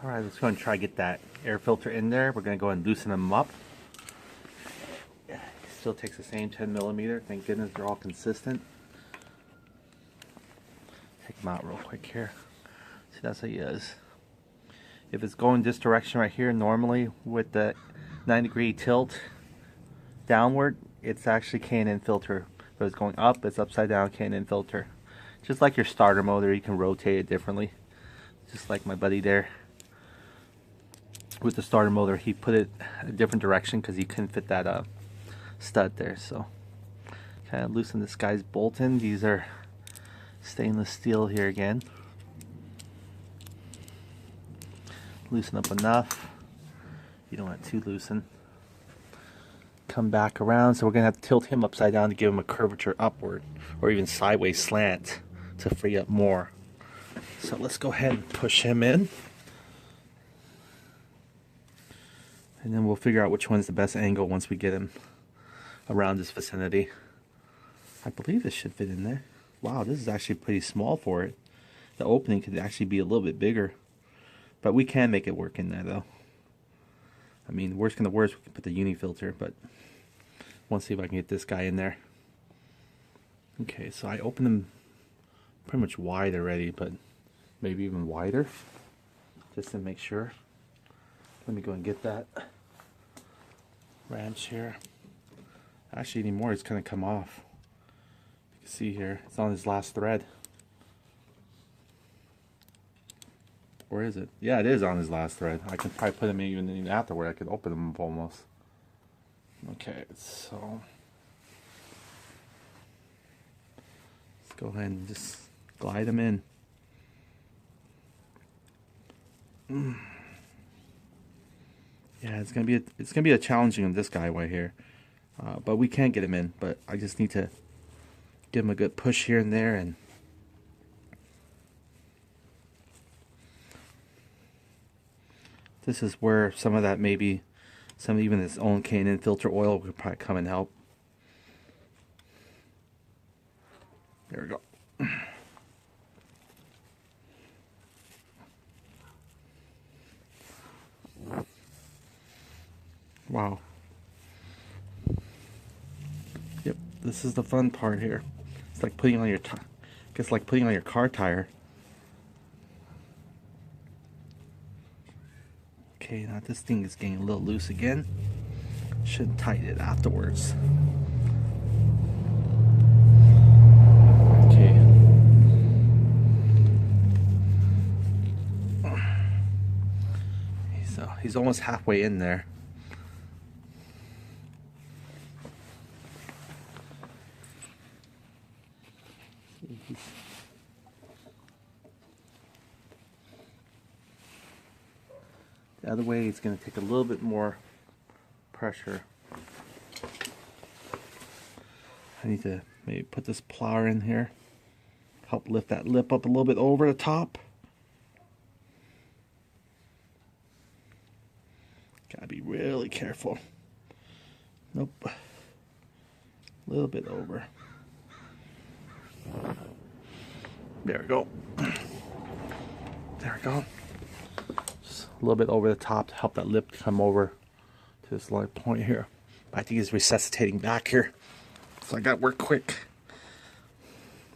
Alright, let's go and try to get that air filter in there. We're going to go and loosen them up. Yeah, still takes the same 10mm. Thank goodness they're all consistent. Take them out real quick here. See, that's how he is. If it's going this direction right here, normally with the 9-degree tilt downward, it's actually K&N filter. If it's going up, it's upside down K&N filter. Just like your starter motor, you can rotate it differently. Just like my buddy there. With the starter motor, he put it a different direction because he couldn't fit that stud there. So kind of loosen this guy's bolt in. These are stainless steel here again. Loosen up enough. You don't want it too loosen. Come back around, so we're gonna have to tilt him upside down to give him a curvature upward or even sideways slant to free up more. So let's go ahead and push him in. And then we'll figure out which one's the best angle once we get him around this vicinity. I believe this should fit in there. Wow, this is actually pretty small for it. The opening could actually be a little bit bigger. But we can make it work in there though. I mean, worst come to worst, we can put the uni filter, but I want to see if I can get this guy in there. Okay, so I opened them pretty much wide already, but maybe even wider, just to make sure. Let me go and get that wrench here. Actually, anymore, it's going to come off. You can see here, it's on his last thread. Or is it? Yeah, it is on his last thread. I can probably put him in even afterward. I could open him up almost. Okay, so let's go ahead and just glide him in. Yeah, it's gonna be a challenging on this guy right here, but we can get him in. But I just need to give him a good push here and there, and this is where some of that, maybe some even his own K&N filter oil could probably come and help. There we go. Wow. Yep, this is the fun part here. It's like putting on your it's like putting on your car tire. Okay, now this thing is getting a little loose again. Should tighten it afterwards. Okay. So he's almost halfway in there. The other way, it's going to take a little bit more pressure. I need to maybe put this plier in here, help lift that lip up a little bit over the top. Gotta be really careful. Nope. A little bit over. There we go. There we go. A little bit over the top to help that lip come over to this light point here. But I think he's resuscitating back here, so I got to work quick.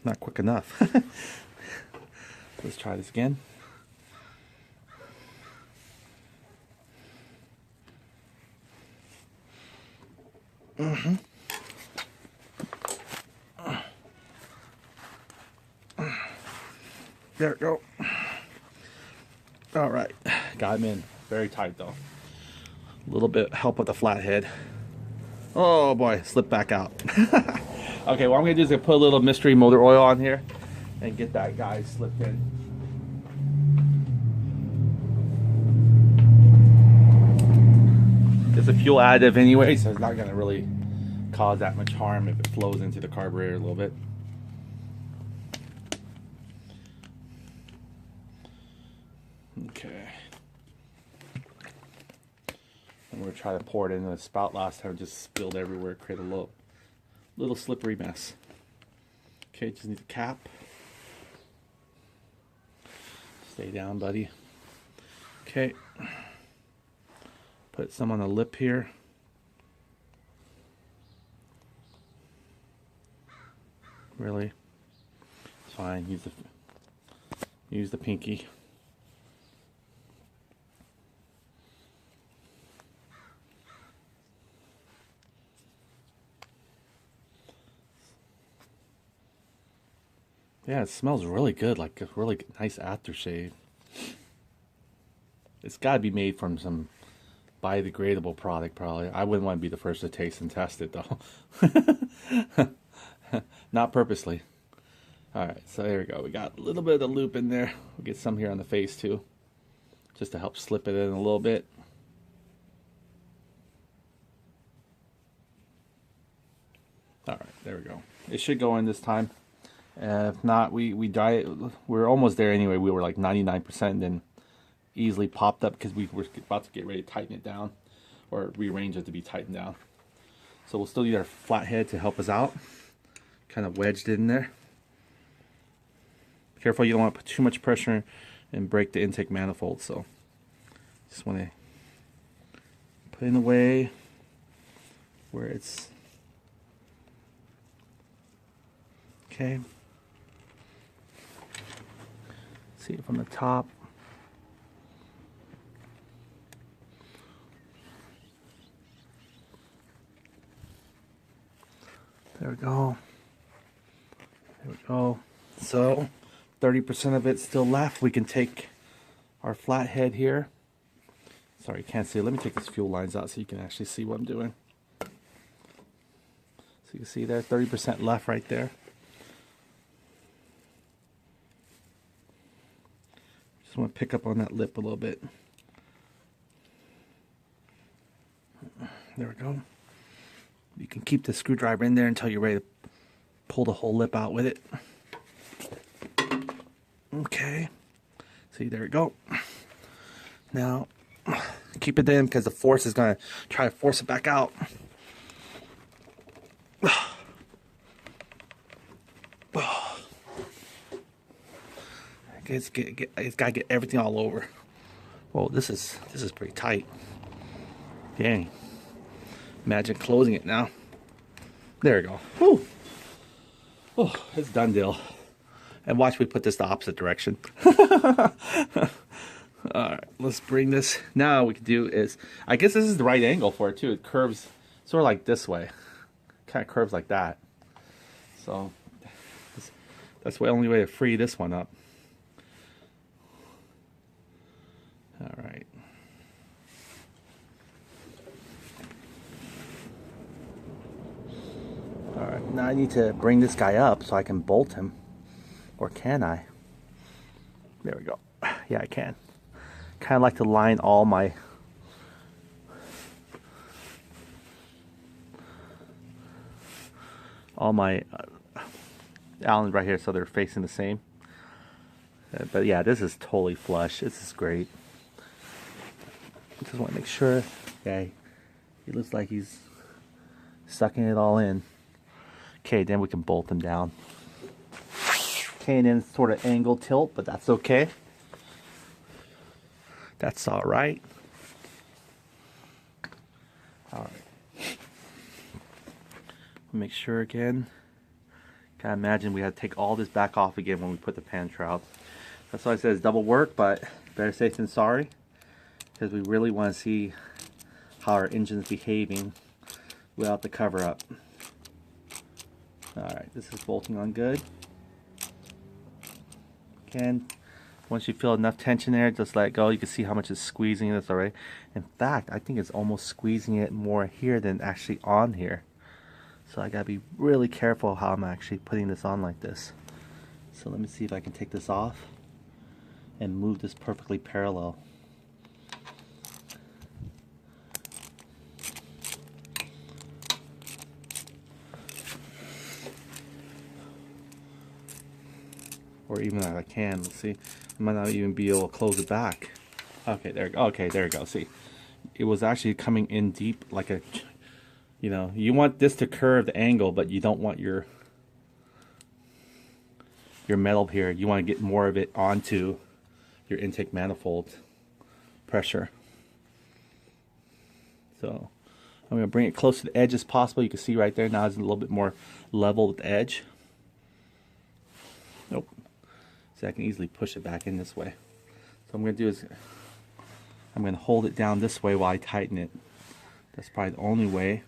Not quick enough. Let's try this again. There we go. All right, got him in. Very tight though. A little bit help with the flathead. Oh boy, slipped back out. Okay, what I'm gonna do is put a little mystery motor oil on here and get that guy slipped in. It's a fuel additive anyway, so it's not gonna really cause that much harm if it flows into the carburetor a little bit. Okay. I'm going to try to pour it into the spout. Last time it just spilled everywhere, created a little slippery mess. Okay, just need the cap. Stay down, buddy. Okay. Put some on the lip here. Really? Fine. Use the pinky. Yeah, it smells really good, like a really nice aftershave. It's got to be made from some biodegradable product, probably. I wouldn't want to be the first to taste and test it, though. Not purposely. Alright, so there we go. We got a little bit of the loop in there. We'll get some here on the face, too. Just to help slip it in a little bit. Alright, there we go. It should go in this time. If not, we diet. We're almost there anyway. We were like 99%, and then easily popped up because we were about to get ready to tighten it down, or rearrange it to be tightened down. So we'll still use our flathead to help us out. Kind of wedged it in there. Careful, you don't want to put too much pressure and break the intake manifold. So just want to put it in a way where it's okay. See it from the top. There we go. There we go. So 30% of it's still left. We can take our flathead here. Sorry, you can't see it. Let me take these fuel lines out so you can actually see what I'm doing. So you can see there, 30% left right there. Just want to pick up on that lip a little bit. There we go. You can keep the screwdriver in there until you're ready to pull the whole lip out with it. Okay. See, there we go. Now, keep it in because the force is going to try to force it back out. It's got to get everything all over. Whoa, this is pretty tight. Dang. Imagine closing it now. There we go. Whew. Oh, it's done deal. And watch me put this the opposite direction. Alright, let's bring this. Now we can do is, I guess this is the right angle for it too. It curves sort of like this way. Kind of curves like that. So that's the only way to free this one up. Alright. Alright, now I need to bring this guy up so I can bolt him. Or can I? There we go. Yeah, I can. Kind of like to line all my Allens right here so they're facing the same. But yeah, this is totally flush. This is great. Just want to make sure. Yeah, he looks like he's sucking it all in. Okay, then we can bolt them down. Okay, and then sort of angle tilt, but that's okay. That's all right. All right. Make sure again. Kind of imagine we had to take all this back off again when we put the pan shroud. That's why I said it's double work, but better safe than sorry. Because we really want to see how our engine's behaving without the cover up. Alright, this is bolting on good. Again, once you feel enough tension there, just let it go. You can see how much it's squeezing this already. In fact, I think it's almost squeezing it more here than actually on here. So I gotta be really careful how I'm actually putting this on like this. So let me see if I can take this off and move this perfectly parallel. Or even if I can, let's see. I might not even be able to close it back. Okay, there we go. Okay, there we go. See, it was actually coming in deep like a, you know, you want this to curve the angle, but you don't want your metal here. You want to get more of it onto your intake manifold pressure. So I'm going to bring it close to the edge as possible. You can see right there now it's a little bit more level with the edge. Nope. So I can easily push it back in this way. So what I'm going to do is I'm going to hold it down this way while I tighten it. That's probably the only way.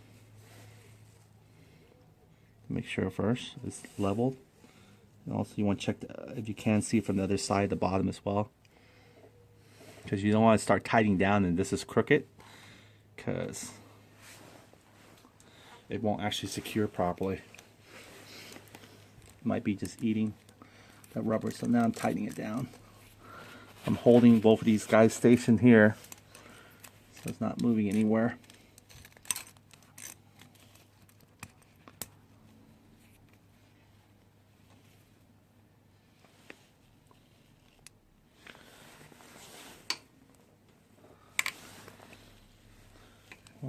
Make sure first it's leveled. And also you want to check if you can see from the other side, the bottom as well. Because you don't want to start tightening down and this is crooked, because it won't actually secure properly. It might be just eating that rubber. So now I'm tightening it down. I'm holding both of these guys stationed here, so it's not moving anywhere.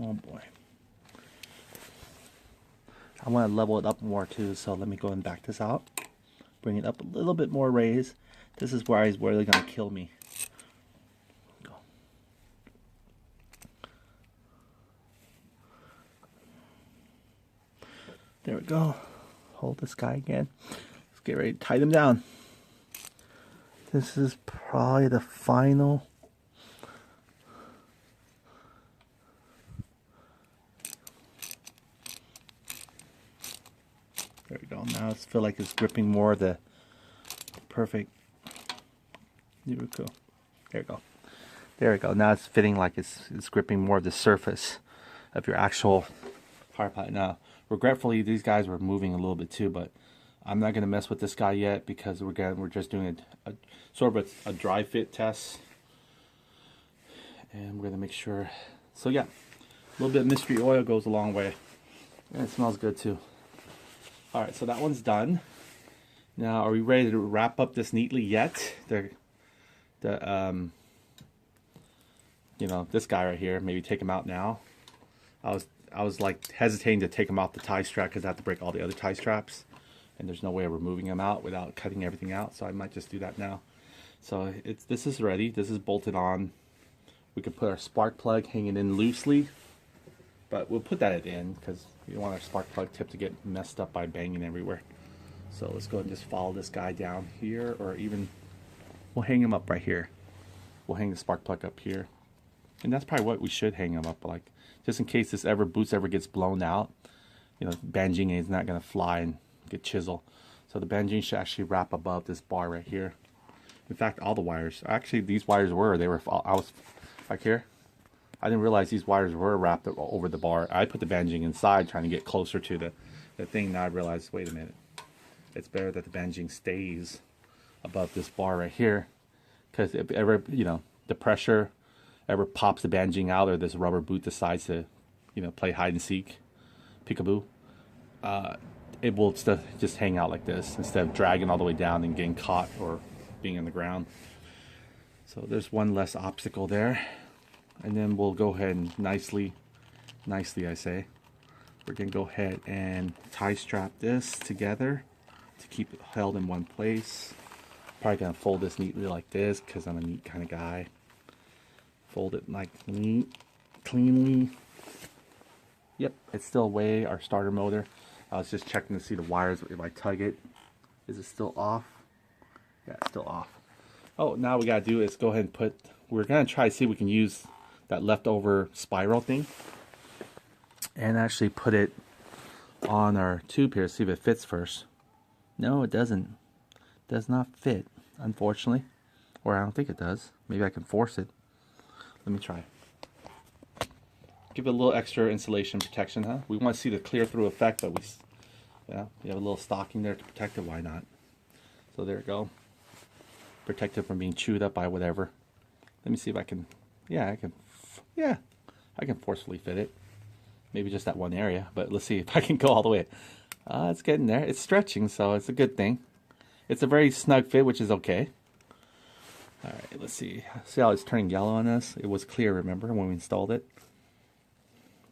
Oh boy. I want to level it up more too, so let me go and back this out. Bring it up a little bit more raised. This is where he's really going to kill me. Go. There we go. Hold this guy again. Let's get ready to tie him down. This is probably the final. There we go. Now I feel like it's gripping more of the perfect. There we go. There we go. There we go. Now it's fitting like it's gripping more of the surface of your actual power pipe. Now, regretfully, these guys were moving a little bit too, but I'm not going to mess with this guy yet because we're just doing a sort of a dry fit test, and we're going to make sure. So yeah, a little bit of mystery oil goes a long way, and it smells good too. All right, so that one's done. Now, are we ready to wrap up this neatly yet? You know, this guy right here, maybe take him out now. I was like hesitating to take him off the tie strap because I have to break all the other tie straps, and there's no way of removing them out without cutting everything out. So I might just do that now. So this is ready. This is bolted on. We could put our spark plug hanging in loosely, but we'll put that at the end because we don't want our spark plug tip to get messed up by banging everywhere. So let's go and just follow this guy down here, or even we'll hang him up right here. We'll hang the spark plug up here, and that's probably what we should hang him up, like just in case this boost ever gets blown out. You know, banging is not going to fly and get chiseled. So the banging should actually wrap above this bar right here. In fact, all the wires. Actually, these wires I was back here. I didn't realize these wires were wrapped over the bar. I put the banging inside trying to get closer to the thing. Now I realized, wait a minute. It's better that the banging stays above this bar right here, because if ever, you know, the pressure ever pops the banging out, or this rubber boot decides to, you know, play hide and seek, peekaboo, it will just hang out like this instead of dragging all the way down and getting caught or being on the ground. So there's one less obstacle there. And then we'll go ahead and nicely I say, we're going to go ahead and tie strap this together to keep it held in one place. Probably going to fold this neatly like this because I'm a neat kind of guy. Fold it like neat, cleanly. Yep, it's still away, our starter motor. I was just checking to see the wires. If I tug it, is it still off? Yeah, it's still off. Oh, now we got to do is go ahead and we're going to try to see if we can use that leftover spiral thing and actually put it on our tube here, see if it fits first. No, it doesn't. It does not fit, unfortunately. Or I don't think it does. Maybe I can force it. Let me try. Give it a little extra insulation protection, huh? We want to see the clear through effect, but we have a little stocking there to protect it. Why not? So there we go. Protect it from being chewed up by whatever. Let me see if I can. Yeah, I can forcefully fit it. Maybe just that one area, but let's see if I can go all the way. It's getting there. It's stretching, so it's a good thing. It's a very snug fit, which is okay. All right, let's see. See how it's turning yellow on us? It was clear, remember, when we installed it?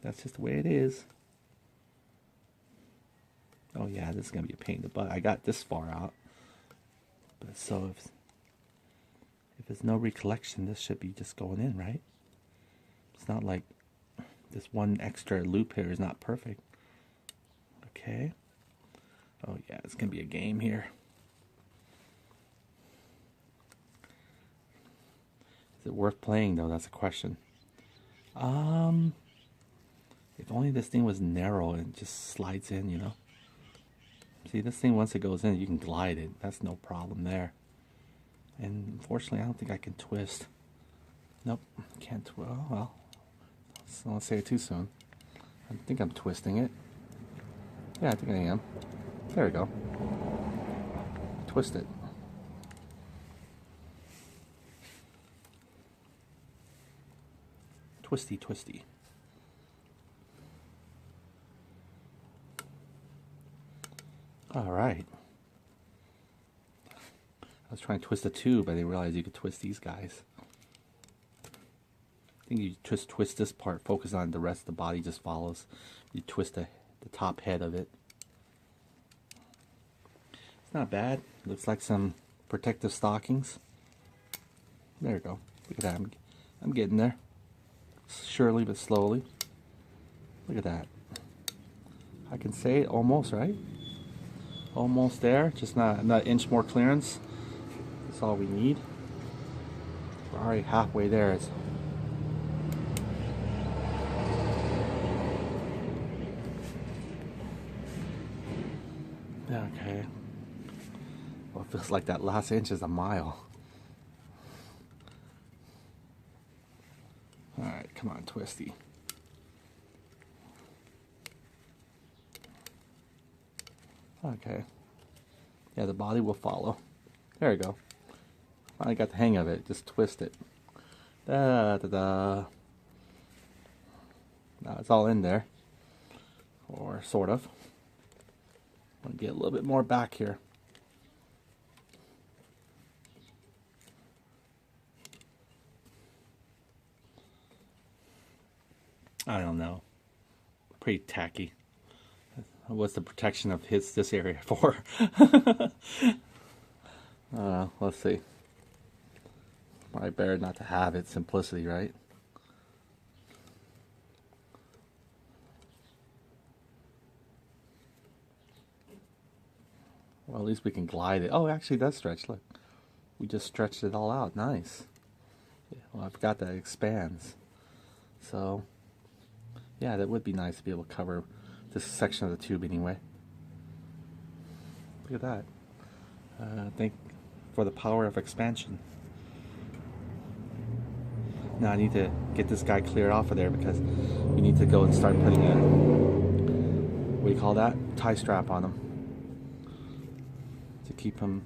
That's just the way it is. Oh yeah, this is going to be a pain in the butt. I got this far out. But so if If there's no recollection, this should be just going in, right? It's not like this one extra loop here is not perfect. Okay. Oh yeah, it's gonna be a game here. Is it worth playing though? That's a question. If only this thing was narrow and just slides in, you know. See, this thing, once it goes in, you can glide it. That's no problem there. And unfortunately, I don't think I can twist. Nope, can't. Oh, well, so don't say it too soon. I think I'm twisting it. Yeah, I think I am. There we go. Twist it. Twisty, twisty. All right. I was trying to twist the tube, but I didn't realize you could twist these guys. I think you just twist this part, focus on the rest of the body, just follows. You twist the top head of it. It's not bad. Looks like some protective stockings. There we go. Look at that. I'm getting there. Surely but slowly. Look at that. I can say it almost, right? Almost there. Just not an inch more clearance. That's all we need. We're already halfway there. Okay. Well, it feels like that last inch is a mile. Alright, come on, twisty. Okay. Yeah, the body will follow. There we go. Finally got the hang of it. Just twist it. Da da da. Now it's all in there. Or sort of. I'm gonna get a little bit more back here. I don't know. Pretty tacky. What's the protection of this area for? Let's see. Probably better not to have it. Simplicity, right? Well, at least we can glide it. Oh, actually, that's stretched. Look, we just stretched it all out. Nice. Yeah, well, I forgot that it expands. So, yeah, that would be nice to be able to cover this section of the tube anyway. Look at that. Thank for the power of expansion. Now I need to get this guy cleared off of there because we need to go and start putting a, what do you call that? Tie strap on him. To keep him,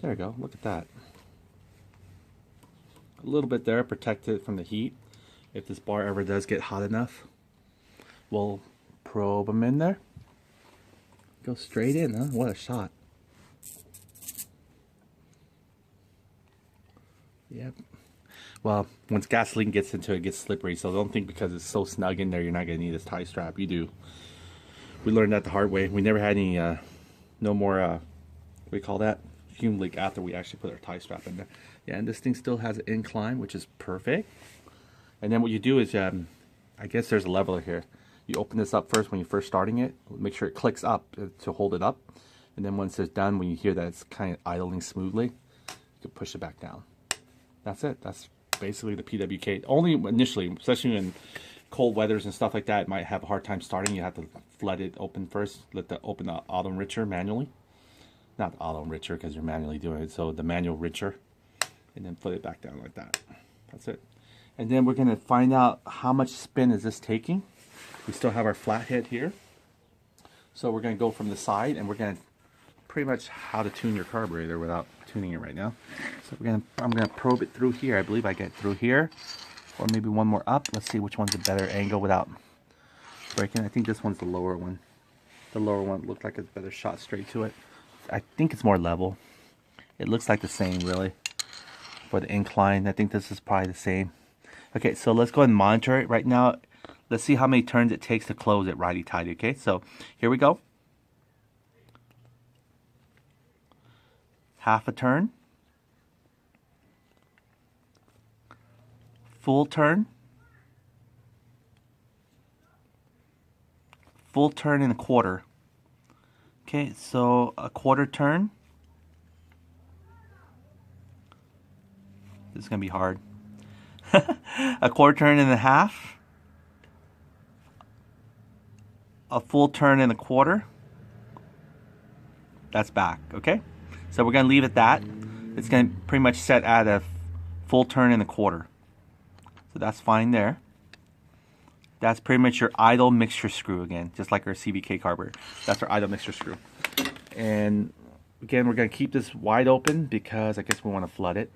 there we go, look at that. A little bit there, protected from the heat. If this bar ever does get hot enough, we'll probe him in there. Go straight in, huh? What a shot. Yep. Well, once gasoline gets into it, it gets slippery, so don't think because it's so snug in there you're not going to need this tie strap. You do. We learned that the hard way. We never had any, no more, what do you call that? Fume leak after we actually put our tie strap in there. Yeah, and this thing still has an incline, which is perfect. And then what you do is, I guess there's a leveler here. You open this up first when you're first starting it. Make sure it clicks up to hold it up. And then once it's done, when you hear that it's kind of idling smoothly, you can push it back down. That's it. That's basically the PWK. Only initially, especially in cold weathers and stuff like that, it might have a hard time starting. You have to let it open first. Open the auto enricher manually. Not the auto enricher because you're manually doing it. So the manual enricher. And then put it back down like that. That's it. And then we're going to find out how much spin is this taking. We still have our flathead here. So we're going to go from the side and we're going to pretty much how to tune your carburetor without tuning it right now. So I'm going to probe it through here. I believe I get through here or maybe one more up. Let's see which one's a better angle without breaking. I think this one's the lower one. The lower one looked like a better shot straight to it. I think it's more level. It looks like the same really for the incline. I think this is probably the same. Okay, so let's go ahead and monitor it right now. Let's see how many turns it takes to close it righty-tighty. Okay, so here we go. Half a turn. full turn, full turn and a quarter. Okay, so a quarter turn. This is gonna be hard. A quarter turn and a half, a full turn and a quarter. That's back, okay? So we're gonna leave it that. It's gonna pretty much set at a full turn and a quarter. So that's fine there. That's pretty much your idle mixture screw again, just like our CVK carburetor. That's our idle mixture screw. And again, we're gonna keep this wide open because I guess we wanna flood it.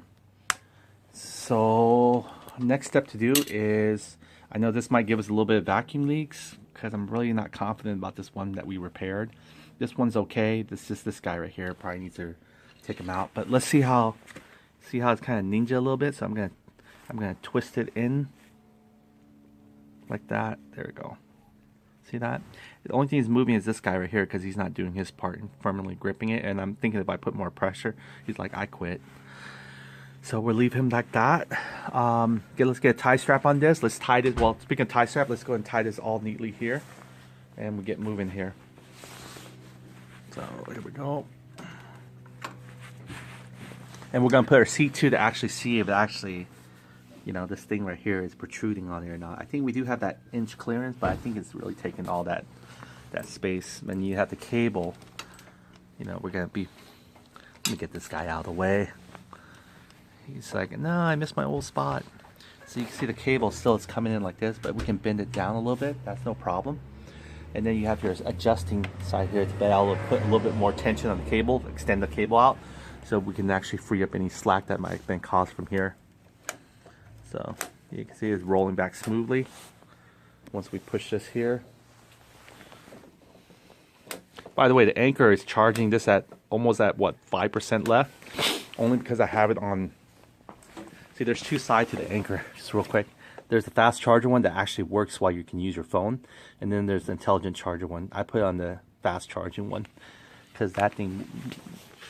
So next step to do is, I know this might give us a little bit of vacuum leaks because I'm really not confident about this one that we repaired. This one's okay. This just this guy right here probably needs to take him out. But let's see how it's kind of ninja a little bit. So I'm gonna twist it in like that. There we go. See that? The only thing he's moving is this guy right here because he's not doing his part in firmly gripping it. And I'm thinking if I put more pressure, he's like, I quit. So we'll leave him like that. Let's get a tie strap on this. Let's tie this. Well, speaking of tie strap, let's go and tie this all neatly here. And we'll get moving here. So here we go. And we're gonna put our seat to actually see if it actually, you know, this thing right here is protruding on here or not. I think we do have that inch clearance, but I think it's really taking all that space. And you have the cable. You know, we're gonna be. Let me get this guy out of the way. He's like, no, I missed my old spot. So you can see the cable still is coming in like this, but we can bend it down a little bit. That's no problem. And then you have your adjusting side here to be able to put a little bit more tension on the cable, extend the cable out, so we can actually free up any slack that might have been caused from here. So you can see it's rolling back smoothly once we push this here. By the way, the anchor is charging this at almost at what, 5% left, only because I have it on. See, there's two sides to the anchor, just real quick. There's the fast charger one that actually works while you can use your phone. And then there's the intelligent charger one. I put it on the fast charging one because that thing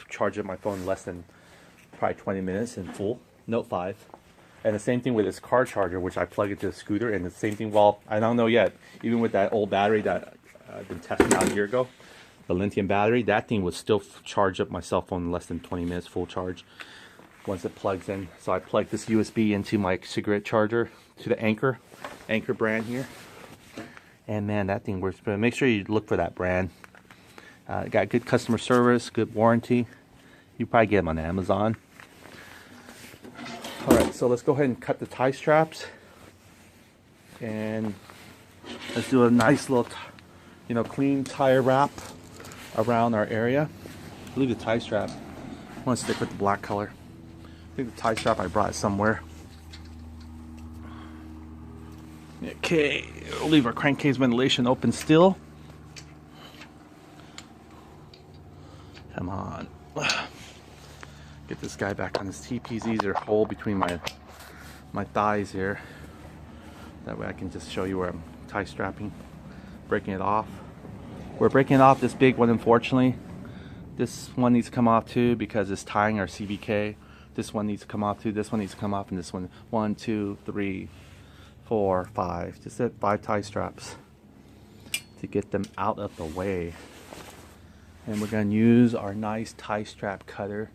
charges my phone in less than probably 20 minutes in full. Note 5. And the same thing with this car charger, which I plug into the scooter. And the same thing, well, I don't know yet. Even with that old battery that I've been testing out a year ago, the lithium battery, that thing would still charge up my cell phone in less than 20 minutes full charge once it plugs in. So I plug this USB into my cigarette charger to the Anchor brand here, and man, that thing works. But make sure you look for that brand. Got good customer service, good warranty. You probably get them on Amazon. All right, so let's go ahead and cut the tie straps, and let's do a nice little, clean tire wrap around our area. I believe the tie strap, I want to stick with the black color. I think the tie strap I brought somewhere. Okay, we'll leave our crankcase ventilation open still. Come on. Get this guy back on his TPs. These are hole between my thighs here. That way I can just show you where I'm tie strapping, breaking it off. We're breaking off this big one, unfortunately. This one needs to come off too because it's tying our CVK. This one needs to come off too. This one needs to come off, and this one. 1, 2, 3, 4, 5. Just 5 tie straps to get them out of the way. And we're going to use our nice tie strap cutter.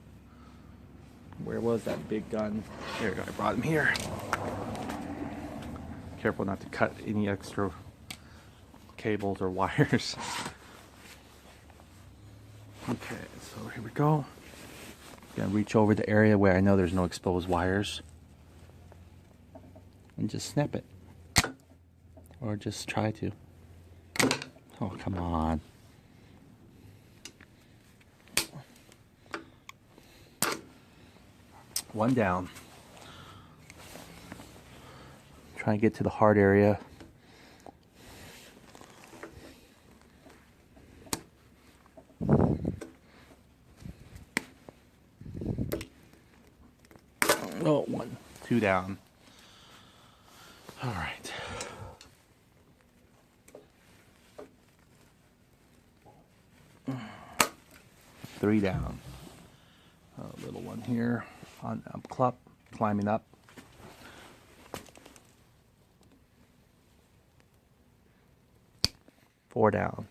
Where was that big gun? There we go. I brought him here. Careful not to cut any extra cables or wires. Okay, so here we go. Gonna reach over the area where I know there's no exposed wires and just snap it, or just try to. Oh, come on. One down. Try and get to the hard area. Oh, 1, 2 down. All right. Three down. A little one here on up, climbing up. 4 down.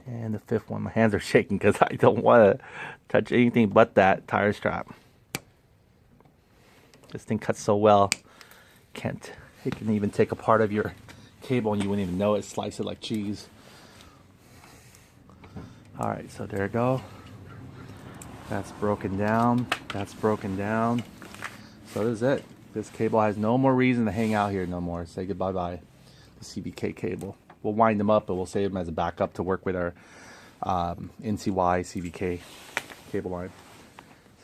And the 5th one, my hands are shaking because I don't want to touch anything but that tire strap. This thing cuts so well. It can even take a part of your cable and you wouldn't even know it. Slice it like cheese. Alright, so there we go. That's broken down. That's broken down. So this is it. This cable has no more reason to hang out here no more. Say goodbye bye. The CVK cable. We'll wind them up, but we'll save them as a backup to work with our NCY CVK cable line.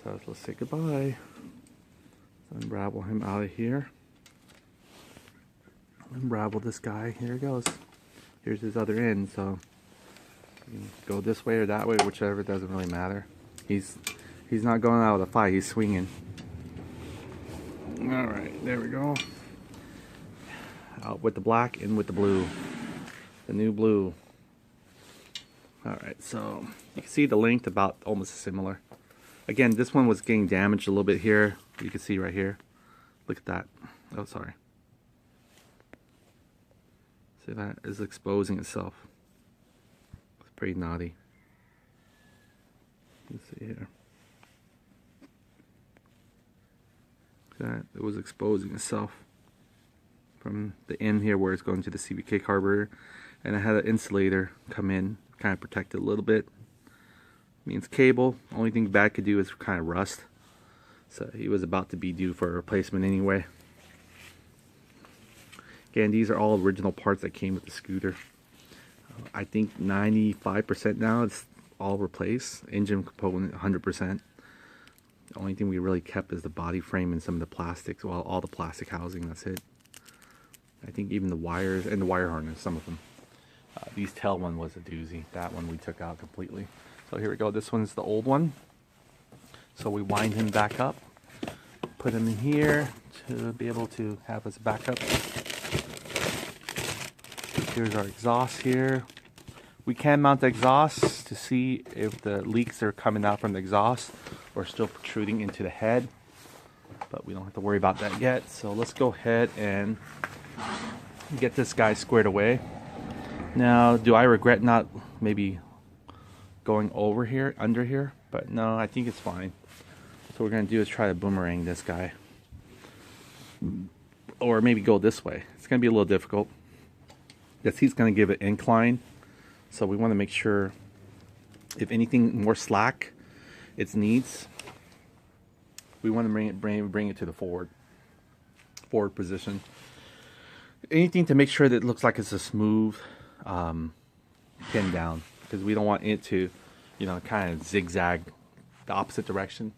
So let's say goodbye. Unravel him out of here. Unravel this guy. Here he goes. Here's his other end. So you can go this way or that way, whichever. It doesn't really matter. He's not going out of the fight. He's swinging. All right, there we go. Out with the black, in with the blue. The new blue. Alright, so you can see the length about almost similar. Again, this one was getting damaged a little bit here. You can see right here. Look at that. Oh, sorry. See, that is exposing itself. It's pretty naughty. Let's see here. That it was exposing itself from the end here where it's going to the CVK carburetor, and I had an insulator come in, kind of protect it a little bit. Means cable. Only thing bad could do is kind of rust. So he was about to be due for a replacement anyway. Again, these are all original parts that came with the scooter. I think 95% now it's all replaced. Engine component 100%. The only thing we really kept is the body frame and some of the plastics. Well, all the plastic housing, that's it. I think even the wires and the wire harness, some of them. These tail one was a doozy. That one we took out completely. So here we go. This one's the old one. So we wind him back up. Put him in here to be able to have his backup. Here's our exhaust here. We can mount the exhaust to see if the leaks are coming out from the exhaust or still protruding into the head. But we don't have to worry about that yet. So let's go ahead and get this guy squared away. Now, do I regret not maybe going over here, under here? But no, I think it's fine. So what we're going to do is try to boomerang this guy. Or maybe go this way. It's going to be a little difficult. This he's going to give it incline. So we want to make sure, if anything more slack it needs, we want to bring it to the forward position. Anything to make sure that it looks like it's a smooth pin down, because we don't want it to, you know, kind of zigzag the opposite direction.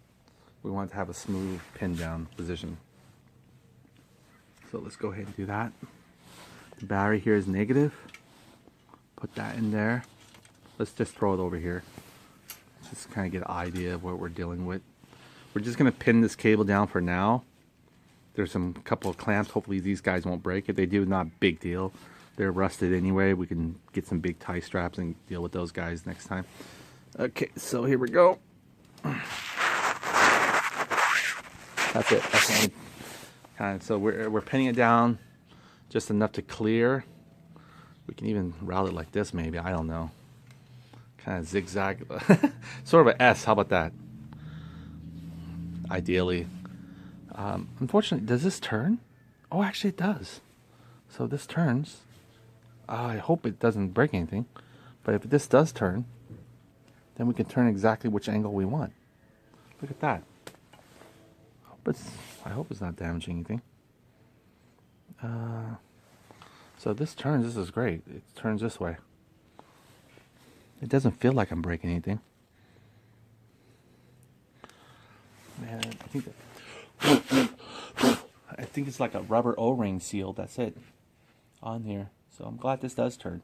We want it to have a smooth pin down position. So let's go ahead and do that. The battery here is negative. Put that in there. Let's just throw it over here. Just kind of get an idea of what we're dealing with. We're just going to pin this cable down for now. There's some couple of clamps. Hopefully these guys won't break. If they do, not a big deal. They're rusted anyway. We can get some big tie straps and deal with those guys next time. Okay, so here we go. That's it. That's it. Kind of, so we're pinning it down just enough to clear. We can even route it like this, maybe. I don't know. Kind of zigzag. Sort of an S. How about that? Ideally. Unfortunately, does this turn? Oh, actually it does. So this turns. I hope it doesn't break anything. But if this does turn, then we can turn exactly which angle we want. Look at that. I hope it's not damaging anything. So this turns. This is great. It turns this way. It doesn't feel like I'm breaking anything. Man, I think it's like a rubber O-ring seal. That's it on here. So I'm glad this does turn.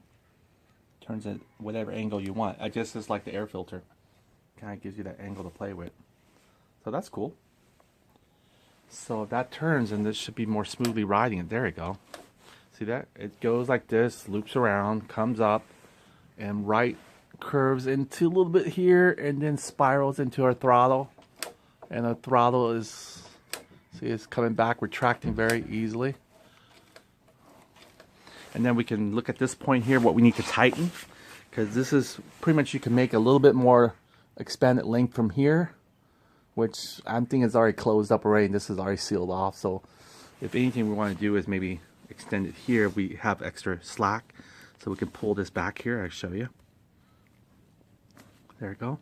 Turns at whatever angle you want. I guess it's like the air filter. Kind of gives you that angle to play with. So that's cool. So if that turns, and this should be more smoothly riding it. There you go. See that? It goes like this, loops around, comes up, and right curves into a little bit here, and then spirals into our throttle. And our throttle is, see, it's coming back, retracting very easily. And then we can look at this point here, what we need to tighten, because this is pretty much, you can make a little bit more expanded length from here, which I'm thinking is already closed up already, and this is already sealed off. So if anything we want to do is maybe extend it here, we have extra slack, so we can pull this back here. I'll show you. There we go.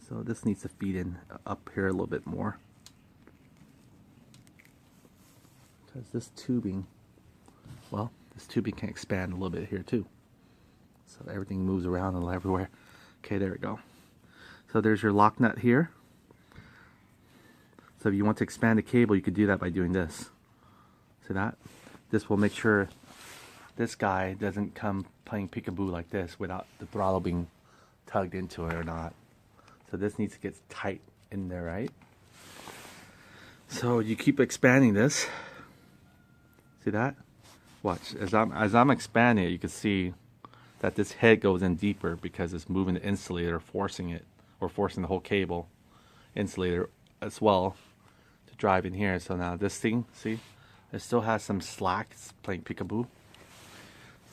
So this needs to feed in up here a little bit more, because this tubing, well, this tubing can expand a little bit here too. So everything moves around and everywhere. Okay, there we go. So there's your lock nut here. So if you want to expand the cable, you could do that by doing this. See that? This will make sure this guy doesn't come playing peekaboo like this without the throttle being tugged into it or not. So this needs to get tight in there, right? So you keep expanding this. See that? Watch, as I'm expanding it, you can see that this head goes in deeper because it's moving the insulator, forcing it, or forcing the whole cable insulator as well to drive in here. So now this thing, see, it still has some slack. It's playing peekaboo.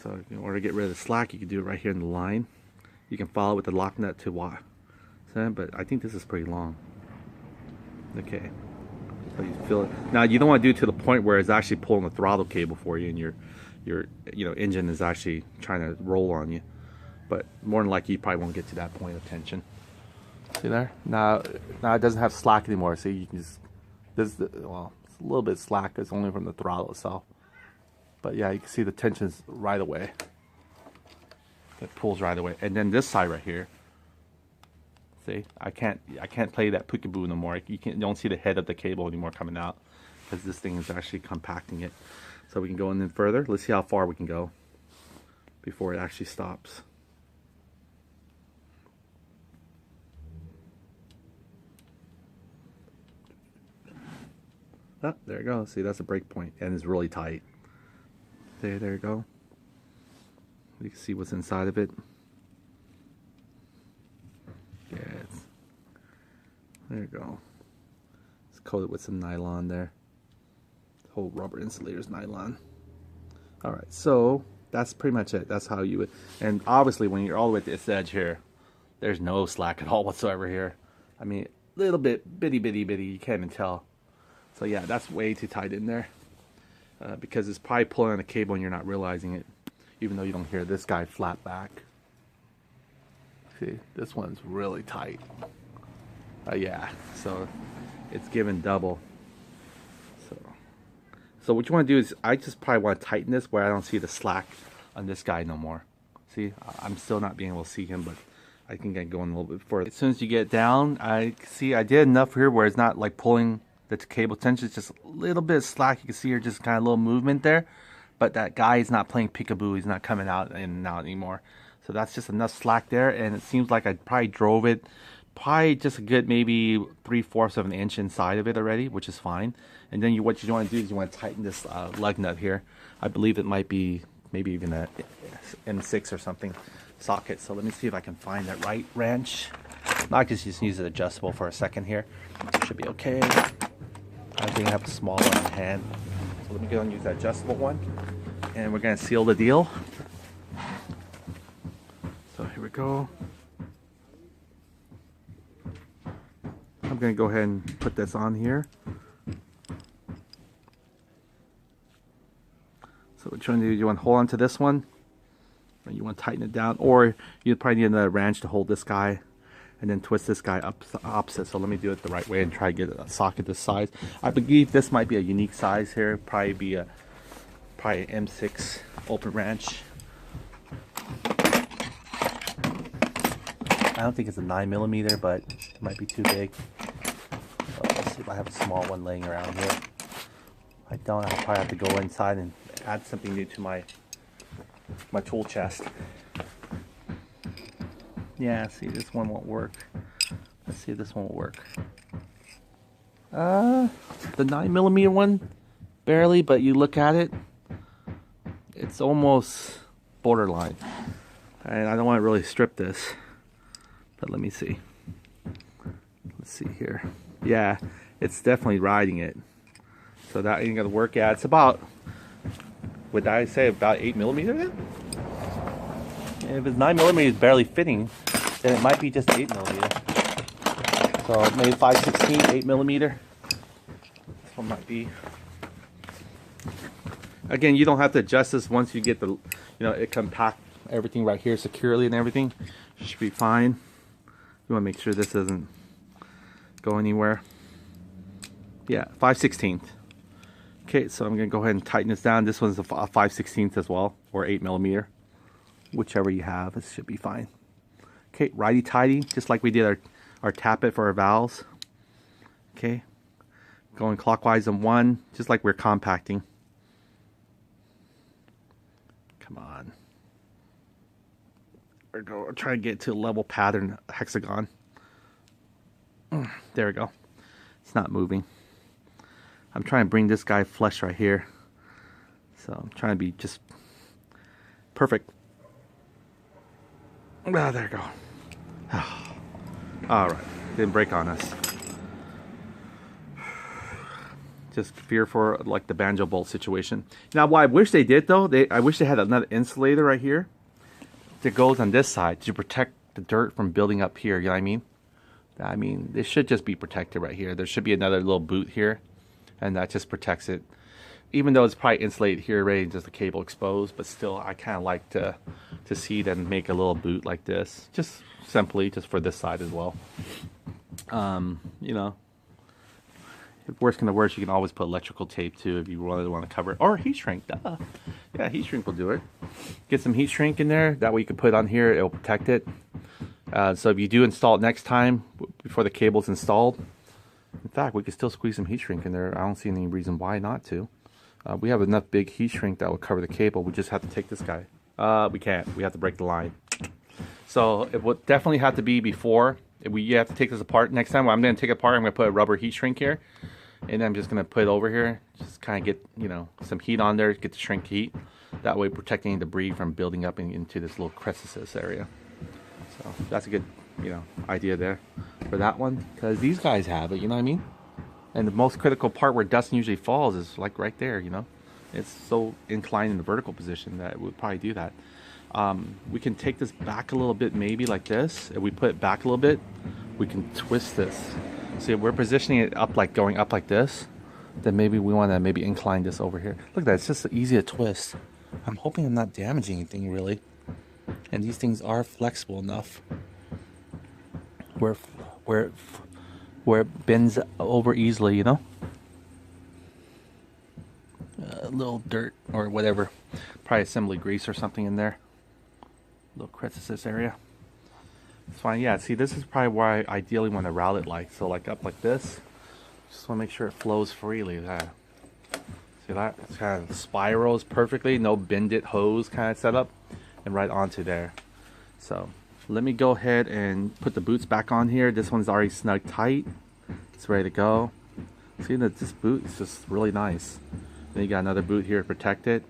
So in order to get rid of the slack, you can do it right here in the line. You can follow it with the lock nut to what? But I think this is pretty long. Okay. So you feel it. Now you don't want to do it to the point where it's actually pulling the throttle cable for you and your engine is actually trying to roll on you. But more than likely you probably won't get to that point of tension. See there? Now it doesn't have slack anymore. See, you can just well, it's a little bit slack. It's only from the throttle itself. But yeah, you can see the tension's right away. It pulls right away. And then this side right here. See, I can't play that peekaboo no more. You don't see the head of the cable anymore coming out because this thing is actually compacting it. So we can go in further. Let's see how far we can go before it actually stops. Oh, there you go. See, that's a break point, and it's really tight. There you go. You can see what's inside of it. Yeah, there you go. It's coated with some nylon there. The whole rubber insulator is nylon. Alright, so that's pretty much it. That's how you would, and obviously when you're all the way at this edge here, there's no slack at all whatsoever here. I mean, a little bit, bitty, you can't even tell. So yeah, that's way too tight in there. Because it's probably pulling on the cable and you're not realizing it, even though you don't hear this guy flap back. See, this one's really tight. Yeah, so it's given double. So what you want to do is, I just probably want to tighten this where I don't see the slack on this guy no more. See, I'm still not being able to see him, but I can get going a little bit further. As soon as you get down, I see I did enough here where it's not like pulling the cable tension. It's just a little bit of slack. You can see here just kind of a little movement there, but that guy is not playing peekaboo. He's not coming out and out anymore. So that's just enough slack there, and it seems like I probably drove it probably just a good maybe 3/4 of an inch inside of it already, which is fine. And then what you want to do is you want to tighten this lug nut here. I believe it might be maybe even a M6 or something socket. So let me see if I can find that right wrench. I can just use it adjustable for a second here. Should be okay. I think I have a small one in hand. So let me go and use that adjustable one. And we're going to seal the deal. So here we go. I'm going to go ahead and put this on here. So what you want to do, you want to hold on to this one, or you want to tighten it down, or you probably need another wrench to hold this guy, and then twist this guy up opposite. So let me do it the right way and try to get a socket this size. I believe this might be a unique size here. Probably be an M6 open wrench. I don't think it's a 9mm, but it might be too big. So let's see if I have a small one laying around here. I don't. I'll probably have to go inside and add something new to my tool chest. Yeah, see, this one won't work. Let's see if this one will work. The 9mm one, barely, but you look at it, it's almost borderline. And I don't want to really strip this, but let me see. Let's see here. Yeah, it's definitely riding it. So that ain't gonna work. Yeah, it's about would I say about 8mm then? If it's 9mm is barely fitting, then it might be just 8mm. So maybe 5/16, 8mm. This one might be. Again, you don't have to adjust this once you get the, it compact everything right here securely and everything. Should be fine. You want to make sure this doesn't go anywhere. Yeah, 5/16. Okay, so I'm gonna go ahead and tighten this down. This one's a 5/16 as well, or 8mm, whichever you have. It should be fine. Okay, righty tighty, just like we did our tappet for our valves. Okay, going clockwise on one, just like we're compacting. Come on. We're trying to get to a level pattern hexagon. There we go. It's not moving. I'm trying to bring this guy flush right here. So I'm trying to be just perfect. Ah, there we go. All right, didn't break on us. Just fear for like the banjo bolt situation. Now, what I wish they did though, I wish they had another insulator right here that goes on this side to protect the dirt from building up here. You know what I mean? I mean, it should just be protected right here. There should be another little boot here, and that just protects it. Even though it's probably insulated here already, just the cable exposed, but still, I kind of like to see them make a little boot like this, just simply just for this side as well. You know, if worst can to worst, you can always put electrical tape too if you really want to cover it, or heat shrink. Duh. Yeah, heat shrink will do it. Get some heat shrink in there. That way you can put it on here. It'll protect it. So if you do install it next time before the cable's installed, in fact, we could still squeeze some heat shrink in there. I don't see any reason why not to. We have enough big heat shrink that will cover the cable. We just have to take this guy. We can't. We have to break the line. So it would definitely have to be before. You have to take this apart next time. I'm going to take it apart. I'm going to put a rubber heat shrink here. And then I'm just going to put it over here. Just kind of get, some heat on there. Get the shrink heat. That way protecting debris from building up into this little crevice area. So that's a good, idea there for that one. Because these guys have it, you know what I mean? And the most critical part where dust usually falls is like right there, It's so inclined in the vertical position that it would probably do that. We can take this back a little bit, maybe like this. If we put it back a little bit, we can twist this. See, if we're positioning it up, like going up like this, then maybe we want to maybe incline this over here. Look at that, it's just easy to twist. I'm hoping I'm not damaging anything really. And these things are flexible enough where it bends over easily, A little dirt or whatever, probably assembly grease or something in there. Little crevice area. It's fine. Yeah, see, this is probably why I ideally want to route it like. So like up like this. Just want to make sure it flows freely. See that? It's kind of spirals perfectly. No bend it hose kind of setup. And right onto there. So let me go ahead and put the boots back on here. This one's already snug tight. It's ready to go. See that this boot is just really nice. Then you got another boot here to protect it.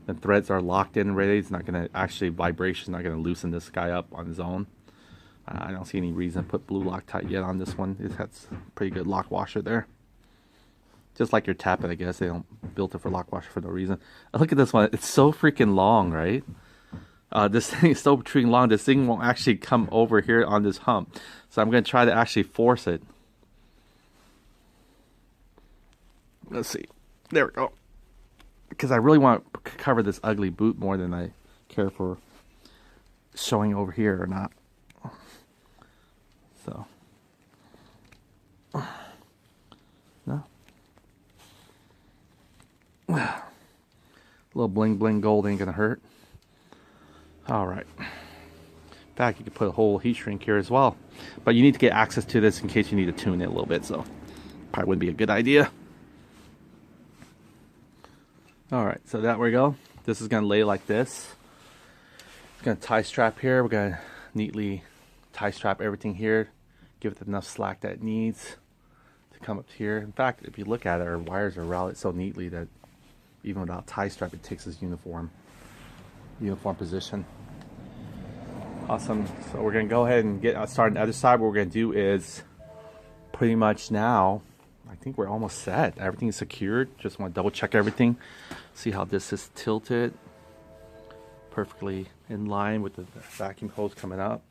The threads are locked in ready. It's not going to actually, vibration not going to loosen this guy up on his own. I don't see any reason to put blue Loctite yet on this one. It has a pretty good lock washer there. Just like your tappet, I guess. They don't build it for lock washer for no reason. Look at this one. It's so freaking long, right? This thing is so freaking long. This thing won't actually come over here on this hump. So I'm going to try to actually force it. Let's see. There we go. Because I really want to cover this ugly boot more than I care for showing over here or not. So. No. A little bling bling gold ain't going to hurt. Alright. In fact, you could put a whole heat shrink here as well. But you need to get access to this in case you need to tune it a little bit. So, probably wouldn't be a good idea. Alright, so that we go. This is going to lay like this. It's going to tie strap here. We're going to neatly tie strap everything here. Give it enough slack that it needs to come up here. In fact, if you look at it, our wires are routed so neatly that even without tie strap, it takes this uniform position. Awesome. So we're going to go ahead and get started on the other side. What we're going to do is pretty much now I think we're almost set. Everything is secured. Just want to double check everything. See how this is tilted. Perfectly in line with the vacuum hose coming up.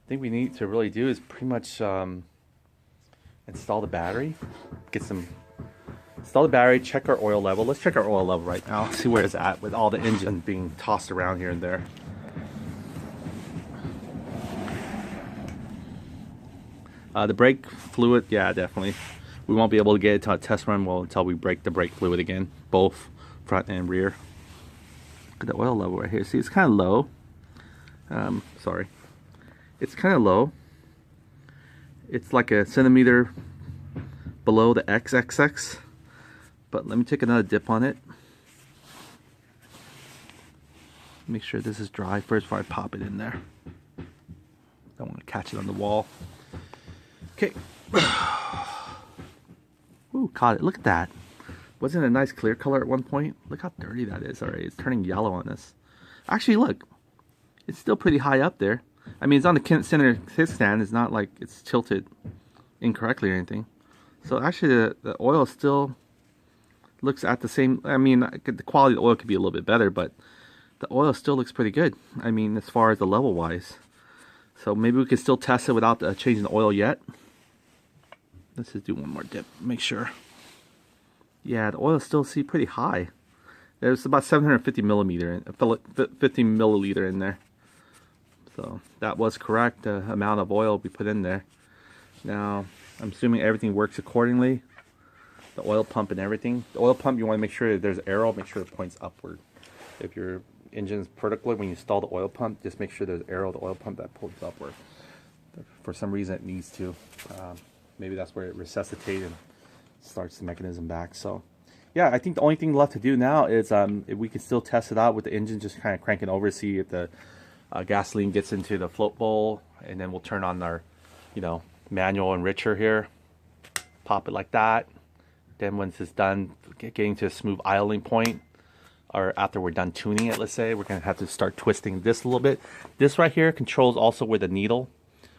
I think we need to really do is pretty much install the battery. Install the battery, check our oil level. Let's check our oil level right now. See where it's at with all the engine being tossed around here and there. The brake fluid, yeah, definitely. We won't be able to get it to a test run until we break the brake fluid again, both front and rear. Look at the oil level right here. See, it's kind of low. Sorry. It's kind of low. It's like a centimeter below the XXX. But let me take another dip on it. Make sure this is dry first before I pop it in there. Don't want to catch it on the wall. Okay. Ooh, caught it. Look at that. Wasn't it a nice clear color at one point? Look how dirty that is already. It's turning yellow on us. Actually, look. It's still pretty high up there. I mean, it's on the center kickstand. It's not like it's tilted incorrectly or anything. So actually, the oil still looks at the same. I mean, the quality of the oil could be a little bit better, but the oil still looks pretty good. I mean, as far as the level wise. So maybe we can still test it without changing the oil yet. Let's just do one more dip. Make sure. Yeah, the oil still pretty high. There's about 750 millimeter, 50 milliliter in there. So that was correct, the amount of oil we put in there. Now, I'm assuming everything works accordingly. The oil pump and everything. The oil pump, you want to make sure that there's arrow, make sure it points upward. If your engine's vertical, when you install the oil pump, just make sure there's arrow, the oil pump that pulls upward. For some reason it needs to. Maybe that's where it resuscitates and starts the mechanism back. So yeah, I think the only thing left to do now is if we can still test it out with the engine just kind of cranking over, see if the gasoline gets into the float bowl, and then we'll turn on our, manual enricher here, pop it like that. Then once it's done getting to a smooth idling point, or after we're done tuning it, let's say, we're gonna have to start twisting this a little bit. This right here controls also where the needle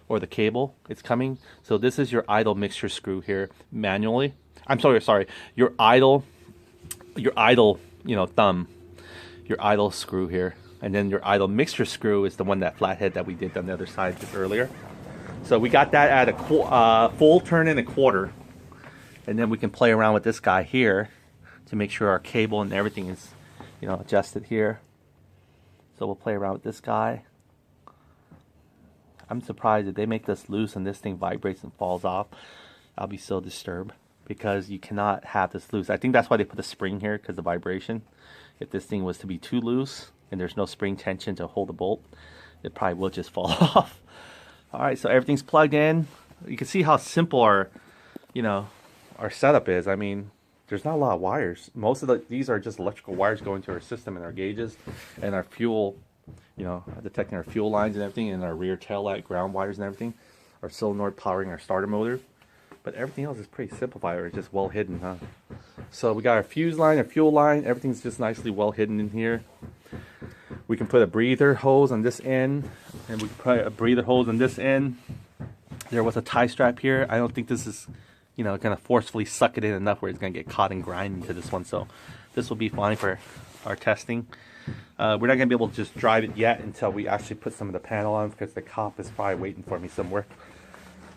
or the cable is coming. So this is your idle mixture screw here manually. I'm sorry, your idle, thumb, your idle screw here. And then your idle mixture screw is the one, that flathead that we did on the other side just earlier. So we got that at a full turn and a quarter. And then we can play around with this guy here to make sure our cable and everything is, adjusted here. So we'll play around with this guy. I'm surprised if they make this loose and this thing vibrates and falls off. I'll be so disturbed, because you cannot have this loose. I think that's why they put a spring here, because of the vibration. If this thing was to be too loose and there's no spring tension to hold the bolt, it probably will just fall off. All right, so everything's plugged in. You can see how simple our setup is. I mean, there's not a lot of wires. Most of these are just electrical wires going to our system and our gauges and our fuel, detecting our fuel lines and everything, and our rear tail light, ground wires and everything. Our solenoid powering our starter motor. But everything else is pretty simplified, or it's just well hidden, huh? So we got our fuse line, our fuel line, everything's just nicely well hidden in here. We can put a breather hose on this end, and we can put a breather hose on this end. There was a tie strap here. I don't think this is, gonna forcefully suck it in enough where it's gonna get caught and grind into this one. So this will be fine for our testing. We're not gonna be able to just drive it yet until we actually put some of the panel on, because the cop is probably waiting for me somewhere.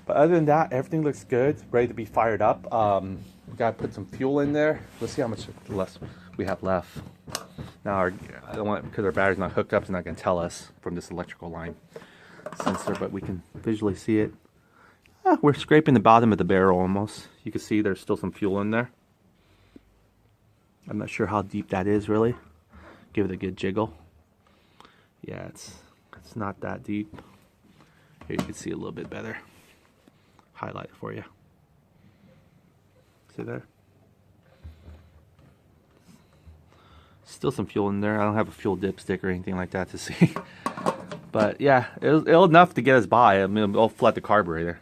But other than that, everything looks good, ready to be fired up. We gotta put some fuel in there. Let's see how much less we have left. Now, I don't want, because our battery's not hooked up, it's not gonna tell us from this electrical line sensor, but we can visually see it. We're scraping the bottom of the barrel almost. You can see there's still some fuel in there. I'm not sure how deep that is really. Give it a good jiggle. Yeah, it's not that deep. Here you can see a little bit better. Highlight it for you. See there? Still some fuel in there. I don't have a fuel dipstick or anything like that to see. But yeah, it'll enough to get us by. I mean, it'll flood the carburetor.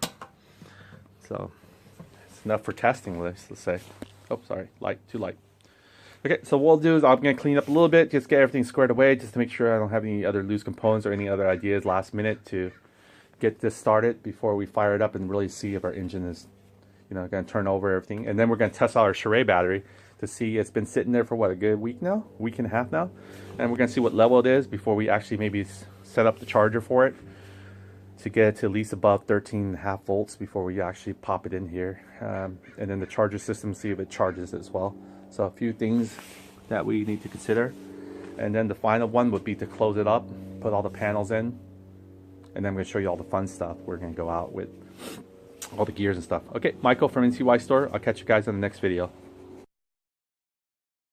So it's enough for testing, let's say. Oh, sorry, too light. Okay, so what we'll do is I'm gonna clean up a little bit, just get everything squared away, just to make sure I don't have any other loose components or any other ideas last minute to get this started before we fire it up and really see if our engine is, You know, going to turn over everything, and then we're going to test out our Charade battery to see. It's been sitting there for what, a good week now, week and a half now, and we're going to see what level it is before we actually maybe set up the charger for it to get it to at least above 13.5 volts before we actually pop it in here, and then the charger system, see if it charges as well. So a few things that we need to consider, and then the final one would be to close it up, put all the panels in, and then I'm going to show you all the fun stuff. We're going to go out with all the gears and stuff. Okay, Michael from NCY Store. I'll catch you guys in the next video.